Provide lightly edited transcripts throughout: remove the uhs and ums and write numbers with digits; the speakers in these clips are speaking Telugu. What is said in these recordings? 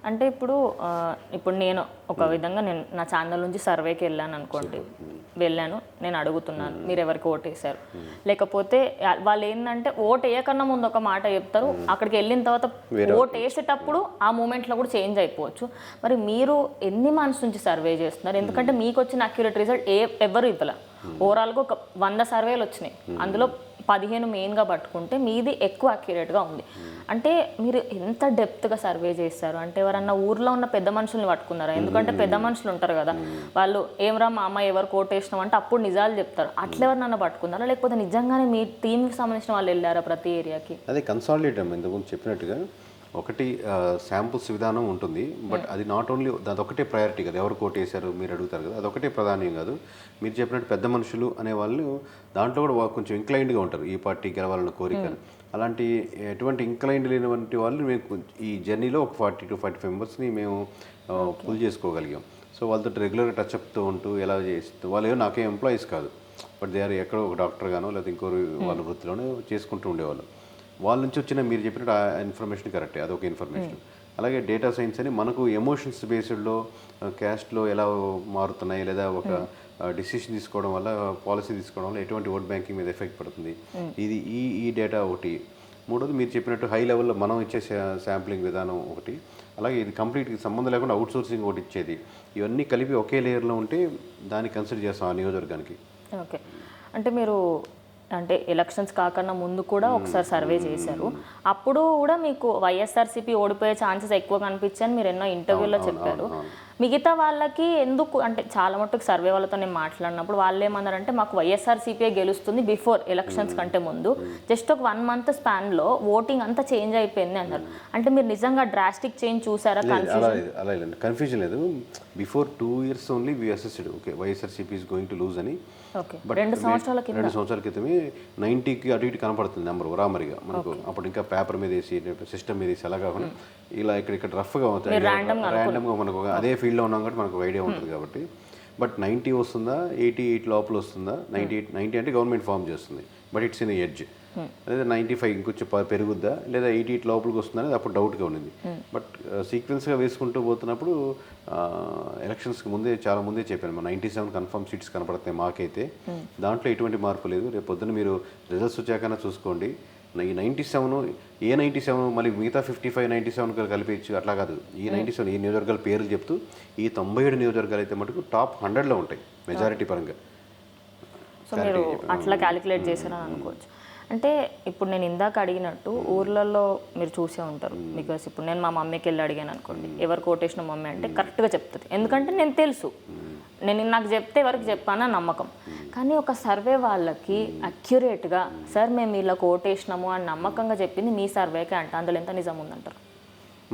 అంటే ఇప్పుడు నేను ఒక విధంగా నా ఛానల్ నుంచి సర్వేకి వెళ్ళాను అనుకోండి, నేను అడుగుతున్నాను మీరు ఎవరికి ఓటేశారు, లేకపోతే వాళ్ళు ఏంటంటే ఓటు వేయకన్నా ముందు ఒక మాట చెప్తారు, అక్కడికి వెళ్ళిన తర్వాత ఓటు వేసేటప్పుడు ఆ మూమెంట్లో కూడా చేంజ్ అయిపోవచ్చు. మరి మీరు ఎన్ని మంత్స్ నుంచి సర్వే చేస్తున్నారు? ఎందుకంటే మీకు వచ్చిన అక్యురేట్ రిజల్ట్ ఎవరు ఇవ్వలే. ఓవరాల్గా ఒక 100 సర్వేలు వచ్చినాయి, అందులో 15 మెయిన్గా పట్టుకుంటే మీది ఎక్కువ అక్యురేట్గా ఉంది. అంటే మీరు ఎంత డెప్త్గా సర్వే చేస్తారు? అంటే ఎవరన్నా ఊర్లో ఉన్న పెద్ద మనుషుల్ని పట్టుకున్నారా? ఎందుకంటే పెద్ద మనుషులు ఉంటారు కదా, వాళ్ళు ఏమరా మా అమ్మ ఎవరు కోటేసినాం అంటే అప్పుడు నిజాలు చెప్తారు. అట్లా ఎవరినన్నా పట్టుకున్నారా, లేకపోతే నిజంగానే మీ టీంకి సంబంధించిన వాళ్ళు వెళ్ళారా ప్రతి ఏరియాకి? అదే కన్సాలిడేట్ అమ్మ, ఇంతకుముందు చెప్పినట్టుగా ఒకటి శాంపుల్స్ విధానం ఉంటుంది, బట్ అది నాట్ ఓన్లీ అదొకటే ప్రయారిటీ కదా. ఎవరు కోటేశారు మీరు అడుగుతారు కదా, అదొకటే ప్రధానం కాదు. మీరు చెప్పినట్టు పెద్ద మనుషులు అనేవాళ్ళు దాంట్లో కూడా కొంచెం ఇంక్లైన్డ్గా ఉంటారు, ఈ పార్టీ గెలవాలన్న కోరిక. అలాంటి ఎటువంటి ఇంక్లైన్డ్ లేనటువంటి వాళ్ళు మేము ఈ జర్నీలో ఒక 40 to 45 మెంబర్స్ని మేము పుల్ చేసుకోగలిగాం. సో వాళ్ళతో రెగ్యులర్గా టచ్అప్తో ఉంటూ ఎలా చేస్తూ, వాళ్ళు నాకేం ఎంప్లాయీస్ కాదు, బట్ దే ఆర్ ఎక్కడో ఒక డాక్టర్ గానో లేదా ఇంకోరు వాళ్ళ వృత్తిలోనే చేసుకుంటూ ఉండేవాళ్ళు. వాళ్ళ నుంచి వచ్చిన మీరు చెప్పినట్టు ఆ ఇన్ఫర్మేషన్ కరెక్టే, అదొక ఇన్ఫర్మేషన్. అలాగే డేటా సైన్స్ అని మనకు ఎమోషన్స్ బేస్డ్లో క్యాస్ట్లో ఎలా మారుతున్నాయి, లేదా ఒక డిసిషన్ తీసుకోవడం వల్ల, పాలసీ తీసుకోవడం వల్ల ఎటువంటి ఓట్ బ్యాంకింగ్ మీద ఎఫెక్ట్ పడుతుంది, ఇది ఈ డేటా ఒకటి. మూడోది మీరు చెప్పినట్టు హై లెవెల్లో మనం ఇచ్చే శాంప్లింగ్ విధానం ఒకటి. అలాగే ఇది కంప్లీట్గా సంబంధం లేకుండా అవుట్ సోర్సింగ్ ఒకటి ఇచ్చేది. ఇవన్నీ కలిపి ఒకే లేయర్లో ఉంటే దాన్ని కన్సిడర్ చేస్తాం ఆ నియోజకవర్గానికి. ఓకే, అంటే మీరు అంటే ఎలక్షన్స్ కాకుండా ముందు కూడా ఒకసారి సర్వే చేశారు, అప్పుడు కూడా మీకు వైఎస్ఆర్సీపీ ఓడిపోయే ఛాన్సెస్ ఎక్కువ కనిపించాయని మీరు ఎన్నో ఇంటర్వ్యూలో చెప్పారు. మిగతా వాళ్ళకి ఎందుకు అంటే చాలా మట్టుకు సర్వే వాళ్ళతో నేను మాట్లాడినప్పుడు వాళ్ళు ఏమన్నారంటే మాకు వైఎస్ఆర్సీపీ గెలుస్తుంది బిఫోర్ ఎలక్షన్స్ కంటే ముందు, జస్ట్ ఒక 1 month స్పాన్లో ఓటింగ్ అంతా చేంజ్ అయిపోయింది అన్నారు. అంటే మీరు నిజంగా డ్రాస్టిక్ చేంజ్ చూసారా? అలా కన్ఫ్యూజన్ లేదు. Before 2 years only we assessed okay YSRCP is going to lose అని. బట్ 2 సంవత్సరాల క్రితమే 90కి అటు ఇటు కనపడుతుంది నెంబర్ ఉరామరిగా మనకు. అప్పుడు ఇంకా పేపర్ మీద వేసి సిస్టమ్ మీద వేసి అలా కాకుండా ఇలా ఇక్కడ రఫ్గా అవుతాయి, ర్యాండమ్గా మనకు అదే ఫీల్డ్లో ఉన్నాం కాబట్టి మనకు ఐడియా ఉంటుంది కాబట్టి. బట్ 90 వస్తుందా, 88 లోపల వస్తుందా, 90 అంటే గవర్నమెంట్ ఫామ్ చేస్తుంది, బట్ ఇట్స్ ఇన్ ఎడ్జ్. లేదా 95 ఇంకొంచెం పెరుగుద్దా, లేదా 88 లోపలికి వస్తుందా అనేది అప్పుడు డౌట్గా ఉండింది. బట్ సీక్వెన్స్గా వేసుకుంటూ పోతున్నప్పుడు ఎలక్షన్స్కి చాలా ముందే చెప్పాను, 97 కన్ఫర్మ్ సీట్స్ కనపడతాయి మాకైతే. దాంట్లో ఎటువంటి మార్పు లేదు. రేపు పొద్దున్న మీరు రిజల్ట్స్ వచ్చాకన్నా చూసుకోండి. ఈ 97 మళ్ళీ మిగతా 55, 97 కలిపేయచ్చు, అట్లా కాదు. ఈ 97 ఈ నియోజకవర్గాల పేర్లు చెప్తూ ఈ 97 నియోజకవర్గాలు అయితే మటుకు టాప్ 100లో ఉంటాయి మెజారిటీ పరంగా. సో మీరు అట్లా క్యాలిక్యులేట్ చేశారని అనుకోవచ్చు. అంటే ఇప్పుడు నేను ఇందాక అడిగినట్టు ఊర్లలో మీరు చూసే ఉంటారు, బికాస్ ఇప్పుడు నేను మా మమ్మీకి వెళ్ళి అడిగాను అనుకోండి ఎవరు కోటేసిన మమ్మీ అంటే కరెక్ట్గా చెప్తుంది, ఎందుకంటే నేను తెలుసు, నాకు చెప్తే ఎవరికి చెప్పానా నమ్మకం. కానీ ఒక సర్వే వాళ్ళకి అక్యురేట్గా సార్ మేము ఇలా కోటేసినాము అని నమ్మకంగా చెప్పింది మీ సర్వేకే అంట, అందులో ఎంత నిజం ఉందంటారు?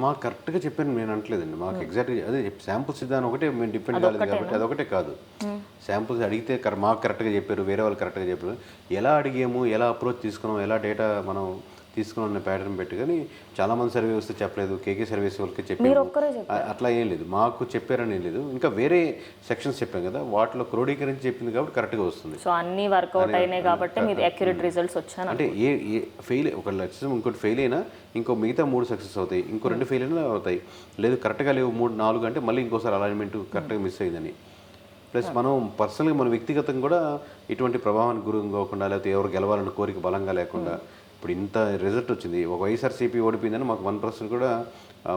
మాకు కరెక్ట్గా చెప్పాను నేను అంటలేదండి, మాకు ఎగ్జాక్ట్గా అదే శాంపుల్స్ విధానం ఒకటే మేము డిపెండ్ కాలేదు కాబట్టి అదొకటే కాదు. శాంపుల్స్ అడిగితే మాకు కరెక్ట్గా చెప్పారు, వేరే వాళ్ళు కరెక్ట్గా చెప్పారు. ఎలా అడిగాము, ఎలా అప్రోచ్ తీసుకున్నాం, ఎలా డేటా మనం తీసుకున్న ప్యాటర్న్ పెట్టి. కానీ చాలామంది సర్వే వస్తే చెప్పలేదు, కేకే సర్వీస్ వాళ్ళకి చెప్పారు, అట్లా ఏం లేదు. మాకు చెప్పారని ఏం లేదు. ఇంకా వేరే సెక్షన్స్ చెప్పాం కదా, వాటిలో క్రోడీకరించి చెప్పింది కాబట్టి కరెక్ట్గా వస్తుంది. సో అన్ని వర్కౌట్ అయినాయి కాబట్టి మీరు అక్యురేట్ రిజల్ట్స్ వచ్చాను. అంటే ఫెయిల్ ఒక లక్ష్యం ఇంకోటి ఫెయిల్ అయినా ఇంకో మిగతా 3 సక్సెస్ అవుతాయి, ఇంకో 2 ఫెయిల్ అయినా అవుతాయి. లేదు కరెక్ట్గా లేవు 3, 4 అంటే మళ్ళీ ఇంకోసారి అలైన్మెంట్ కరెక్ట్గా మిస్ అయిందని. ప్లస్ మనం పర్సనల్గా మన వ్యక్తిగతంగా కూడా ఇటువంటి ప్రభావానికి గురి కాకుండా, లేకపోతే ఎవరు గెలవాలన్న కోరిక బలంగా లేకుండా, ఇప్పుడు ఇంత రిజల్ట్ వచ్చింది, ఒక వైఎస్ఆర్సీపీ ఓడిపోయిందని మాకు 1% కూడా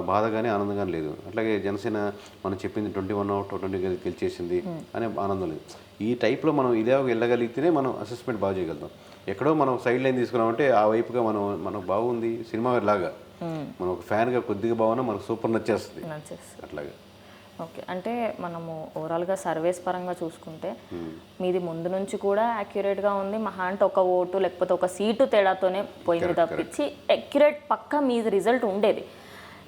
బాధ కానీ ఆనందం కానీ లేదు. అట్లాగే జనసేన మనం చెప్పింది 21 out of 20 గెలిచేసింది అనే ఆనందం లేదు. ఈ టైప్లో మనం ఇదే వెళ్ళగలిగితేనే మనం అసెస్మెంట్ బాగా చేయగలుగుతాం. ఎక్కడో మనం సైడ్ లైన్ తీసుకున్నామంటే ఆ వైపుగా మనకు బాగుంది సినిమా లాగా, మనం ఒక ఫ్యాన్గా కొద్దిగా బాగున్నా మనకు సూపర్ నచ్చేస్తుంది అట్లాగా. ఓకే, అంటే మనము ఓవరాల్గా సర్వేస్ పరంగా చూసుకుంటే మీది ముందు నుంచి కూడా అక్యురేట్గా ఉంది. మహా అంటే ఒక ఓటు లేకపోతే ఒక సీటు తేడాతోనే పోయింది తప్పించి అక్యురేట్ పక్కా మీది రిజల్ట్ ఉండేది.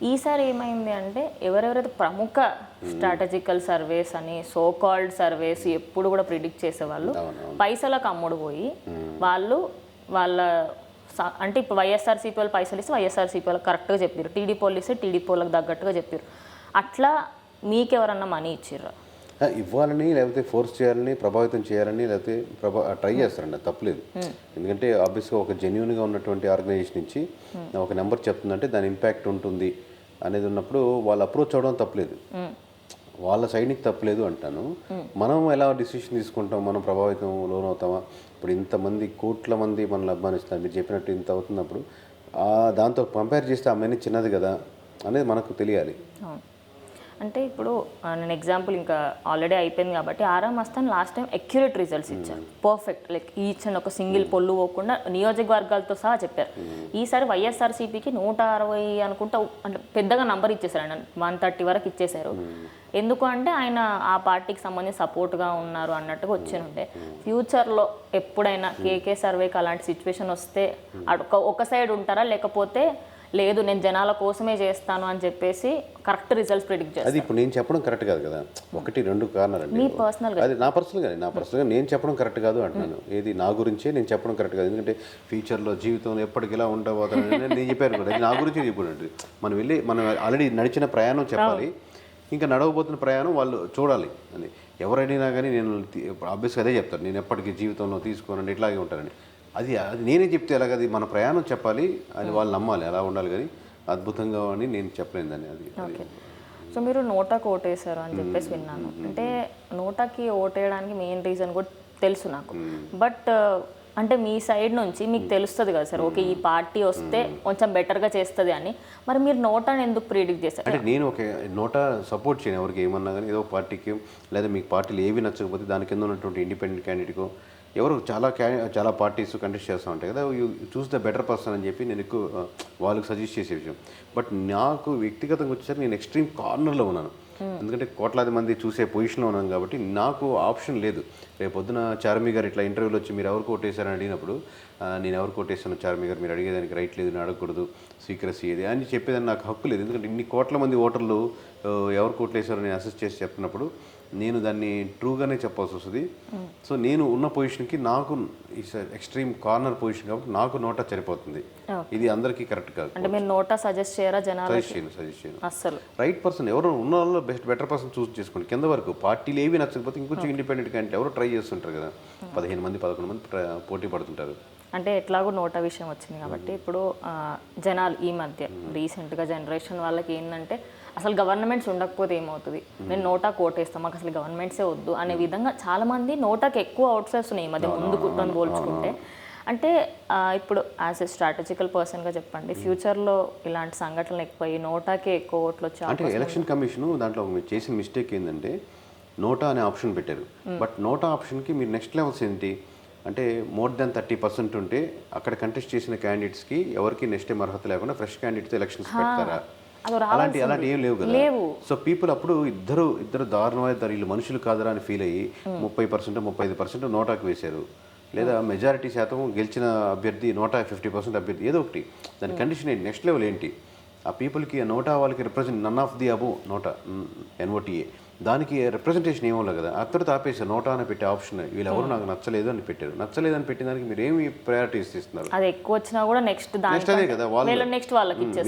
ఈసారి ఏమైంది అంటే ఎవరెవరైతే ప్రముఖ స్ట్రాటజికల్ సర్వేస్ అని సోకాల్డ్ సర్వేస్ ఎప్పుడు కూడా ప్రిడిక్ట్ చేసేవాళ్ళు పైసలకు అమ్ముడు పోయి వాళ్ళ అంటే ఇప్పుడు వైఎస్ఆర్సీపీ వాళ్ళు పైసలు ఇస్తే వైఎస్ఆర్సీపీ వాళ్ళకి కరెక్ట్గా చెప్పారు, టీడీపీ వాళ్ళు ఇస్తే టీడీపీ వాళ్ళకి తగ్గట్టుగా చెప్పారు. అట్లా మీకెవరన్నా మనీ ఇచ్చిర్రా? ఇవ్వాలని లేకపోతే ఫోర్స్ చేయాలని, ప్రభావితం చేయాలని లేకపోతే ట్రై చేస్తారండి, తప్పలేదు. ఎందుకంటే ఆబ్వియస్గా ఒక జెన్యున్గా ఉన్నటువంటి ఆర్గనైజేషన్ నుంచి ఒక నెంబర్ చెప్తుందంటే దాని ఇంపాక్ట్ ఉంటుంది అనేది ఉన్నప్పుడు వాళ్ళు అప్రోచ్ అవ్వడం తప్పలేదు, వాళ్ళ సైడ్ నుంచి తప్పలేదు అంటాను. మనం ఎలా డిసిషన్ తీసుకుంటాం, మనం ప్రభావితం లోనవుతామా? ఇప్పుడు ఇంతమంది కోట్ల మంది మనల్ని అభిమానిస్తారు, మీరు చెప్పినట్టు ఇంత అవుతున్నప్పుడు దాంతో కంపేర్ చేస్తే అమ్మాయిని చిన్నది కదా అనేది మనకు తెలియాలి. అంటే ఇప్పుడు నేను ఎగ్జాంపుల్ ఇంకా ఆల్రెడీ అయిపోయింది కాబట్టి ఆరామ్ Mastan last time accurate results ఇచ్చారు, పర్ఫెక్ట్, లైక్ ఈచ్ అండ్ ఒక సింగిల్ పొల్లు పోకుండా నియోజకవర్గాలతో సహా చెప్పారు. ఈసారి వైఎస్ఆర్సీపీకి 160 అనుకుంటా, అంటే పెద్దగా నంబర్ ఇచ్చేసారు ఆయన, 130 వరకు ఇచ్చేశారు. ఎందుకు అంటే ఆయన ఆ పార్టీకి సంబంధించి సపోర్ట్గా ఉన్నారు అన్నట్టుగా వచ్చేనుండే. ఫ్యూచర్లో ఎప్పుడైనా కేకే సర్వేకి అలాంటి సిచ్యువేషన్ వస్తే ఒక సైడ్ ఉంటారా, లేకపోతే లేదు నేను జనాల కోసమే చేస్తాను అని చెప్పేసి కరెక్ట్ రిజల్ట్స్ ప్రిడిక్ట్ చేస్తాను? అది ఇప్పుడు నేను చెప్పడం కరెక్ట్ కాదు కదా, 1-2 కారణాలండి. మీ పర్సనల్గా అది నా పర్సనల్గా నేను చెప్పడం కరెక్ట్ కాదు అంటున్నాను. ఏది నా గురించే నేను చెప్పడం కరెక్ట్ కాదు, ఎందుకంటే ఫ్యూచర్లో జీవితంలో ఎప్పటికి ఇలా ఉండబోతానని నేను చెప్పాను కూడా, అది నా గురించే చెప్పినట్టు. మనం ఆల్రెడీ నడిచిన ప్రయాణం చెప్పాలి, ఇంకా నడవబోతున్న ప్రయాణం వాళ్ళు చూడాలి అని. ఎవరైనా కానీ నేను ఆబ్వియస్గా అదే చెప్తాను, నేను ఎప్పటికీ జీవితంలో తీసుకోనండి ఇట్లాగే ఉంటానని. అది నేనే చెప్తే ఎలాగది మన ప్రయాణం చెప్పాలి, అది వాళ్ళు నమ్మాలి, అలా ఉండాలి. కానీ అద్భుతంగా అని నేను చెప్పలేను దాన్ని. అది ఓకే. సో మీరు నోటాకి ఓటేశారు అని చెప్పేసి విన్నాను. అంటే నోటాకి ఓటేయడానికి మెయిన్ రీజన్ కూడా తెలుసు నాకు, బట్ అంటే మీ సైడ్ నుంచి మీకు తెలుస్తుంది కదా సార్, ఓకే ఈ పార్టీ వస్తే కొంచెం బెటర్గా చేస్తుంది అని, మరి మీరు నోటాని ఎందుకు ప్రిడిక్ట్ చేస్తారు? అంటే నేను ఒక నోటా సపోర్ట్ చేయను ఎవరికి ఏమన్నా కానీ, ఏదో పార్టీకి లేదా మీకు పార్టీలు ఏవి నచ్చకపోతే దాని కింద ఉన్నటువంటి ఇండిపెండెంట్ క్యాండిడేట్కో ఎవరు చాలా పార్టీస్ కంటెస్ట్ చేస్తూ ఉంటాయి కదా, you choose the better person అని చెప్పి నేను ఎక్కువ వాళ్ళకి సజెస్ట్ చేసే విషయం. బట్ నాకు వ్యక్తిగతంగా వచ్చేసరికి నేను ఎక్స్ట్రీమ్ కార్నర్లో ఉన్నాను, ఎందుకంటే కోట్లాది మంది చూసే పొజిషన్లో ఉన్నాను కాబట్టి నాకు ఆప్షన్ లేదు. రేపు పొద్దున చార్మి గారు ఇట్లా ఇంటర్వ్యూలో వచ్చి మీరు ఎవరు కొట్టేశారని అడిగినప్పుడు నేను ఎవరు కొట్టేశాను చార్మి గారు, మీరు అడిగేదానికి రైట్ లేదు, నేను అడగకూడదు, సీక్రసీ ఏది అని చెప్పేదాన్ని నాకు హక్కు లేదు. ఎందుకంటే ఇన్ని కోట్ల మంది ఓటర్లు ఎవరు కొట్టేశారో నేను అసెస్ చేసి చెప్తున్నప్పుడు నేను దాన్ని ట్రూగానే చెప్పాల్సి వస్తుంది. సో నేను ఉన్న పొజిషన్కి నాకు ఎక్స్ట్రీమ్ కార్నర్ పొజిషన్ కాబట్టి నాకు నోటా సరిపోతుంది. ఇది అందరికీ కరెక్ట్ కాదు. అంటే మీరు నోటా సజెస్ట్ చేయరా జనాలు? సజెస్ట్ చేయను అసలు రైట్ పర్సన్ ఎవరు ఉన్న వాళ్ళు బెటర్ పర్సన్ చూస్ చేసుకోండి. కింద వరకు పార్టీలు ఏవి నచ్చకపోతే ఇంకొంచెం ఇండిపెండెంట్ క్యాండిడేట్ ఎవరు ట్రై చేస్తుంటారు కదా, 15 మంది 11 మంది పోటీ పడుతుంటారు. అంటే ఎట్లాగో నోటా విషయం వచ్చింది కాబట్టి ఇప్పుడు జనాలు ఈ మధ్య రీసెంట్గా జనరేషన్ వాళ్ళకి ఏంటంటే అసలు గవర్నమెంట్స్ ఉండకపోతే ఏమవుతుంది, నేను నోటా కోటేస్తాం, మాకు అసలు గవర్నమెంట్సే వద్దు అనే విధంగా చాలామంది నోటాకి ఎక్కువ అవుట్సైడ్స్ ఉన్నాయి ఈ మధ్య ముందు కుట్టని పోల్చుకుంటే. అంటే ఇప్పుడు యాజ్ ఎ స్ట్రాటజికల్ పర్సన్గా చెప్పండి, ఫ్యూచర్లో ఇలాంటి సంఘటనలు ఎక్కువ నోటాకే ఎక్కువ ఓట్లు వచ్చాయి అంటే ఎలక్షన్ కమిషన్ దాంట్లో చేసిన మిస్టేక్ ఏంటంటే నోటా అనే ఆప్షన్ పెట్టారు. బట్ నోటా ఆప్షన్కి మీరు నెక్స్ట్ లెవెల్స్ ఏంటి అంటే మోర్ దాన్ 30% ఉంటే అక్కడ కంటెస్ట్ చేసిన క్యాండిడేట్స్కి ఎవరికి నెక్స్ట్ టైం అర్హత లేకుండా ఫ్రెష్ క్యాండిడేట్స్ ఎలక్షన్స్ పెడతారా? అలాంటి ఏం లేవు కదా. సో పీపుల్ అప్పుడు ఇద్దరు దారుణమైన వీళ్ళు మనుషులు కాదరా అని ఫీల్ అయ్యి 30%, 35% నోటాకి వేశారు. లేదా మెజారిటీ శాతం గెలిచిన అభ్యర్థి నోటా 50% అభ్యర్థి ఏదో ఒకటి, దాని కండిషన్ ఏంటి, నెక్స్ట్ లెవెల్ ఏంటి, ఆ పీపుల్కి నోటా వాళ్ళకి represent none of the above NOTA NOTA దానికి రిప్రజెంటేషన్ ఏమో కదా. అత్తడితో ఆపేసారు నోటా అని పెట్టే ఆప్షన్. వీళ్ళు ఎవరు నాకు నచ్చలేదు అని పెట్టారు. నచ్చలేదు అని పెట్టిన దానికి మీరు ఏమి ప్రయారిటీస్ ఇస్తున్నారు? అది ఎక్కువ వచ్చినా కూడా నెక్స్ట్ అదే కదా,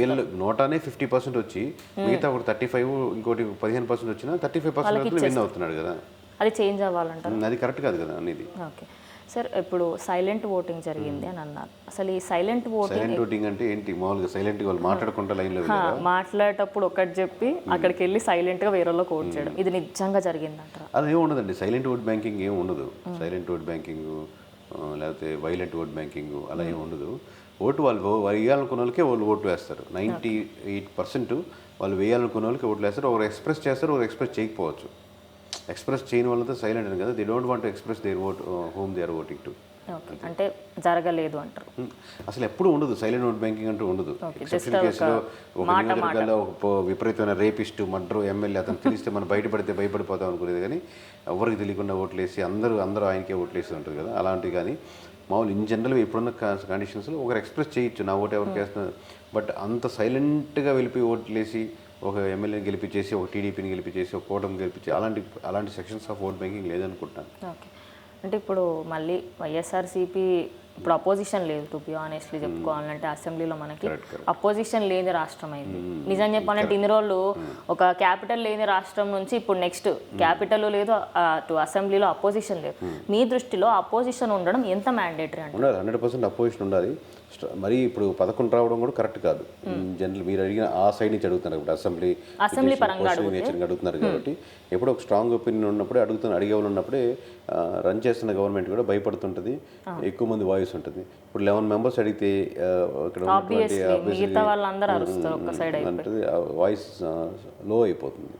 వీళ్ళు నోటానే 50% వచ్చి మిగతా ఒక 35 ఇంకోటి 15% వచ్చినా 35% విన్ అవుతున్నాడు కదా. అది చేంజ్ అవ్వాలంటారు. అది కరెక్ట్ కాదు కదా అనేది. ఓకే సార్, ఇప్పుడు సైలెంట్ ఓటింగ్ జరిగింది అని అన్నారు. అసలు ఈ సైలెంట్ ఓటింగ్ అంటే ఏంటి? మామూలుగా సైలెంట్ వాళ్ళు మాట్లాడకుండా లైన్లో మాట్లాడేటప్పుడు ఒకటి చెప్పి అక్కడికి వెళ్ళి సైలెంట్గా వేరే వాళ్ళకి ఓట్ చేయడం, ఇది నిజంగా జరిగిందంటారా? అది ఏమి ఉండదండి, సైలెంట్ ఓట్ బ్యాంకింగ్ ఏమి ఉండదు. సైలెంట్ ఓట్ బ్యాంకింగ్ లేకపోతే వైలెంట్ ఓట్ బ్యాంకింగ్ అలా ఏమి ఉండదు. ఓటు వాళ్ళు వేయాలనుకున్న వాళ్ళకే వాళ్ళు ఓటు వేస్తారు. 98% వాళ్ళు వేయాలనుకున్న వాళ్ళకి ఓట్లు వేస్తారు. ఒకరు ఎక్స్ప్రెస్ చేస్తారు, ఒకరు ఎక్స్ప్రెస్ చేయకపోవచ్చు. ఎక్స్ప్రెస్ చేయని వాళ్ళతో సైలెంట్ అని కదా, they don't want to express their vote home they are voting to. అంటే జరగలేదు అంటారు. అసలు ఎప్పుడు ఉండదు సైలెంట్ ఓట్ బ్యాంకింగ్ అంటూ ఉండదు. ఎక్సెప్షన్ కేసులో ఒక నియోజకవర్గాల్లో ఒక విపరీతమైన రేపిస్టు మర్డర్ ఎమ్మెల్యే అతను తెలిస్తే మనం బయటపడితే భయపడిపోతాం అనుకునేది, కానీ ఎవరికి తెలియకుండా ఓట్లేసి అందరూ ఆయనకే ఓట్లేసి ఉంటుంది కదా. అలాంటివి కానీ మామూలు ఇన్ జనరల్ ఇప్పుడున్న కండిషన్స్లో ఒకరు ఎక్స్ప్రెస్ చేయొచ్చు నా ఓటు ఎవరికి వేస్తున్నారు. బట్ అంత సైలెంట్గా వెళ్ళిపోయి ఓట్లేసి ఒక ఎమ్మెల్యేని గెలిపించేసి ఒక టీడీపీని గెలిపించేసి ఒక కూటమి గెలిపించి అలాంటి సెక్షన్స్ ఆఫ్ ఓట్ బ్యాంకింగ్ లేదనుకుంటాను. ఓకే, అంటే ఇప్పుడు మళ్ళీ వైఎస్ఆర్సీపీ ఇప్పుడు అపోజిషన్ లేదు, టు బి ఆనెస్ట్లీ చెప్పుకోవాలంటే అసెంబ్లీలో మనకి అపోజిషన్ లేని రాష్ట్రం అయింది. నిజం చెప్పాలంటే ఇన్ని రోజులు ఒక క్యాపిటల్ లేని రాష్ట్రం నుంచి ఇప్పుడు నెక్స్ట్ క్యాపిటల్ లేదు, అటు అసెంబ్లీలో అపోజిషన్ లేదు. మీ దృష్టిలో అపోజిషన్ ఉండడం ఎంత మ్యాండేటరీ అంటే? ఉండాలి, 100% అపోజిషన్ ఉండాలి. మరి ఇప్పుడు 11 రావడం కూడా కరెక్ట్ కాదు. జనరల్ మీరు అడిగిన ఆ సైడ్ నుంచి అడుగుతున్నారు ఇప్పుడు అసెంబ్లీ పరంగా నేచర్గా అడుగుతున్నారు కాబట్టి ఎప్పుడో ఒక స్ట్రాంగ్ ఒపీనియన్ ఉన్నప్పుడే అడిగే వాళ్ళు ఉన్నప్పుడే రన్ చేస్తున్న గవర్నమెంట్ కూడా భయపడుతుంటుంది, ఎక్కువ మంది వాయిస్ ఉంటుంది. ఇప్పుడు 11 మెంబర్స్ అడిగితే ఇక్కడ ఉన్నటువంటి మిగతా వాళ్ళందరూ అరుస్తారు ఒక్క సైడ్ వాయిస్ లో అయిపోతుంది.